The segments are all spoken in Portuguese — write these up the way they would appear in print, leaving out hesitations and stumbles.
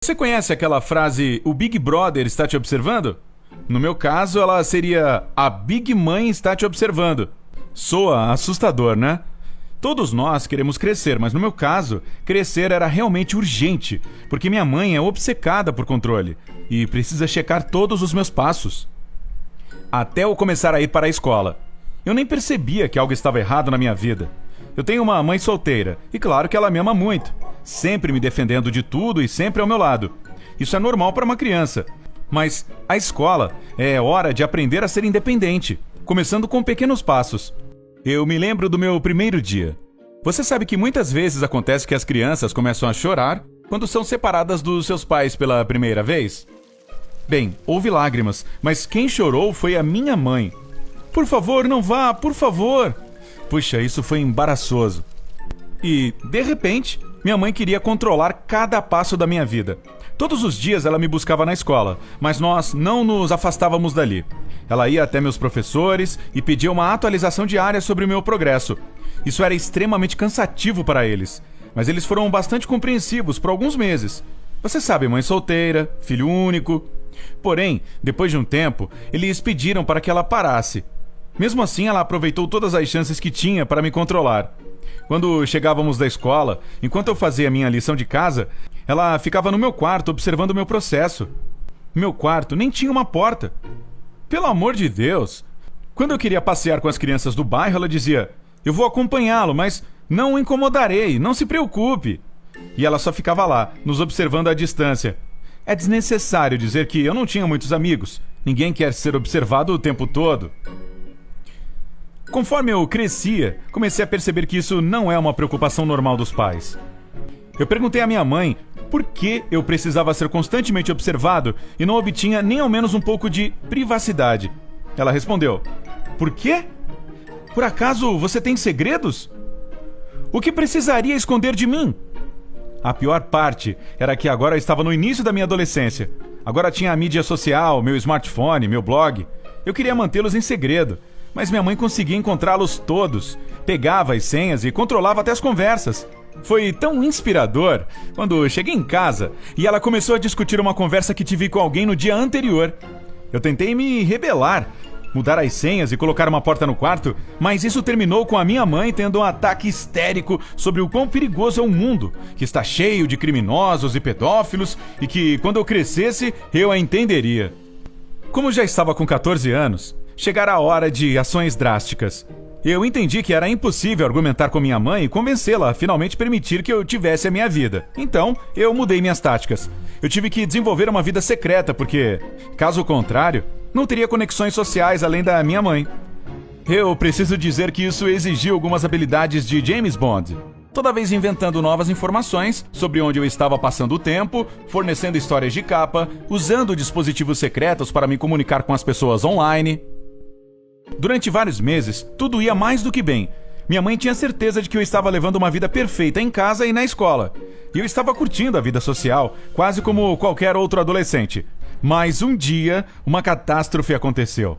Você conhece aquela frase, o Big Brother está te observando? No meu caso, ela seria, a Big Mãe está te observando. Soa assustador, né? Todos nós queremos crescer, mas no meu caso, crescer era realmente urgente, porque minha mãe é obcecada por controle e precisa checar todos os meus passos. Até eu começar a ir para a escola. Eu nem percebia que algo estava errado na minha vida. Eu tenho uma mãe solteira, e claro que ela me ama muito, sempre me defendendo de tudo e sempre ao meu lado. Isso é normal para uma criança. Mas a escola é hora de aprender a ser independente, começando com pequenos passos. Eu me lembro do meu primeiro dia. Você sabe que muitas vezes acontece que as crianças começam a chorar quando são separadas dos seus pais pela primeira vez? Bem, houve lágrimas, mas quem chorou foi a minha mãe. Por favor, não vá, por favor! Puxa, isso foi embaraçoso. E, de repente, minha mãe queria controlar cada passo da minha vida. Todos os dias ela me buscava na escola, mas nós não nos afastávamos dali. Ela ia até meus professores e pedia uma atualização diária sobre o meu progresso. Isso era extremamente cansativo para eles, mas eles foram bastante compreensivos por alguns meses. Você sabe, mãe solteira, filho único. Porém, depois de um tempo, eles pediram para que ela parasse. Mesmo assim, ela aproveitou todas as chances que tinha para me controlar. Quando chegávamos da escola, enquanto eu fazia minha lição de casa, ela ficava no meu quarto observando o meu processo. Meu quarto nem tinha uma porta. Pelo amor de Deus! Quando eu queria passear com as crianças do bairro, ela dizia: eu vou acompanhá-lo, mas não o incomodarei, não se preocupe. E ela só ficava lá, nos observando à distância. É desnecessário dizer que eu não tinha muitos amigos. Ninguém quer ser observado o tempo todo. Conforme eu crescia, comecei a perceber que isso não é uma preocupação normal dos pais. Eu perguntei à minha mãe por que eu precisava ser constantemente observado e não obtinha nem ao menos um pouco de privacidade. Ela respondeu: por quê? Por acaso você tem segredos? O que precisaria esconder de mim? A pior parte era que agora eu estava no início da minha adolescência. Agora tinha a mídia social, meu smartphone, meu blog. Eu queria mantê-los em segredo, mas minha mãe conseguia encontrá-los todos. Pegava as senhas e controlava até as conversas. Foi tão inspirador quando cheguei em casa e ela começou a discutir uma conversa que tive com alguém no dia anterior. Eu tentei me rebelar, mudar as senhas e colocar uma porta no quarto, mas isso terminou com a minha mãe tendo um ataque histérico sobre o quão perigoso é o mundo, que está cheio de criminosos e pedófilos e que, quando eu crescesse, eu a entenderia. Como já estava com 14 anos, chegara a hora de ações drásticas. Eu entendi que era impossível argumentar com minha mãe e convencê-la a finalmente permitir que eu tivesse a minha vida. Então, eu mudei minhas táticas. Eu tive que desenvolver uma vida secreta porque, caso contrário, não teria conexões sociais além da minha mãe. Eu preciso dizer que isso exigiu algumas habilidades de James Bond. Toda vez inventando novas informações sobre onde eu estava passando o tempo, fornecendo histórias de capa, usando dispositivos secretos para me comunicar com as pessoas online. Durante vários meses, tudo ia mais do que bem. Minha mãe tinha certeza de que eu estava levando uma vida perfeita em casa e na escola. E eu estava curtindo a vida social, quase como qualquer outro adolescente. Mas um dia, uma catástrofe aconteceu.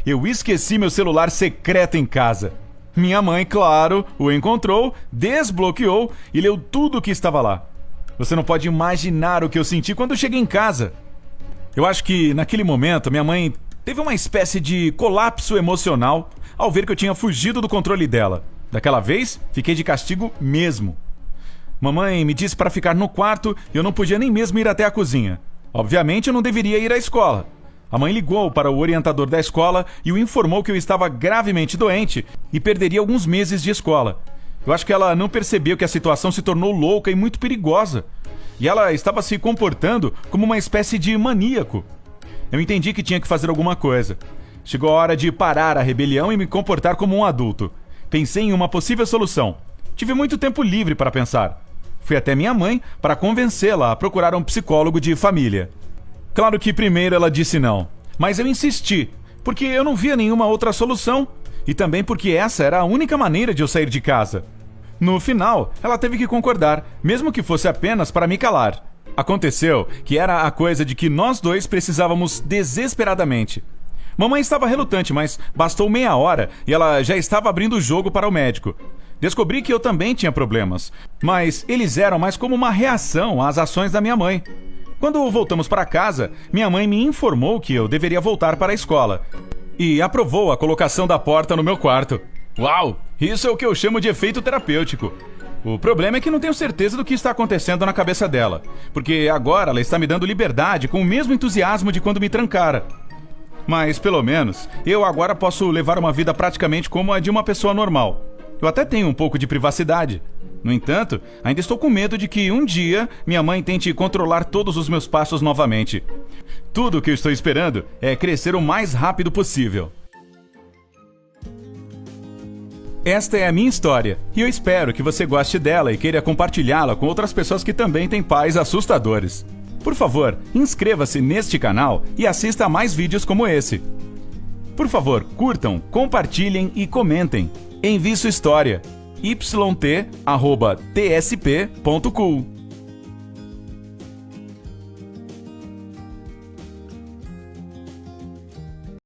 Eu esqueci meu celular secreto em casa. Minha mãe, claro, o encontrou, desbloqueou e leu tudo o que estava lá. Você não pode imaginar o que eu senti quando cheguei em casa. Eu acho que, naquele momento, minha mãe teve uma espécie de colapso emocional ao ver que eu tinha fugido do controle dela. Daquela vez, fiquei de castigo mesmo. Mamãe me disse para ficar no quarto e eu não podia nem mesmo ir até a cozinha. Obviamente, eu não deveria ir à escola. A mãe ligou para o orientador da escola e o informou que eu estava gravemente doente e perderia alguns meses de escola. Eu acho que ela não percebeu que a situação se tornou louca e muito perigosa. E ela estava se comportando como uma espécie de maníaco. Eu entendi que tinha que fazer alguma coisa. Chegou a hora de parar a rebelião e me comportar como um adulto. Pensei em uma possível solução. Tive muito tempo livre para pensar. Fui até minha mãe para convencê-la a procurar um psicólogo de família. Claro que primeiro ela disse não, mas eu insisti, porque eu não via nenhuma outra solução e também porque essa era a única maneira de eu sair de casa. No final, ela teve que concordar, mesmo que fosse apenas para me calar. Aconteceu que era a coisa de que nós dois precisávamos desesperadamente. Mamãe estava relutante, mas bastou meia hora e ela já estava abrindo o jogo para o médico. Descobri que eu também tinha problemas, mas eles eram mais como uma reação às ações da minha mãe. Quando voltamos para casa, minha mãe me informou que eu deveria voltar para a escola e aprovou a colocação da porta no meu quarto. Uau! Isso é o que eu chamo de efeito terapêutico. O problema é que não tenho certeza do que está acontecendo na cabeça dela, porque agora ela está me dando liberdade com o mesmo entusiasmo de quando me trancara. Mas, pelo menos, eu agora posso levar uma vida praticamente como a de uma pessoa normal. Eu até tenho um pouco de privacidade. No entanto, ainda estou com medo de que um dia minha mãe tente controlar todos os meus passos novamente. Tudo o que eu estou esperando é crescer o mais rápido possível. Esta é a minha história, e eu espero que você goste dela e queira compartilhá-la com outras pessoas que também têm pais assustadores. Por favor, inscreva-se neste canal e assista a mais vídeos como esse. Por favor, curtam, compartilhem e comentem. Envie sua história. yt@tsp.cool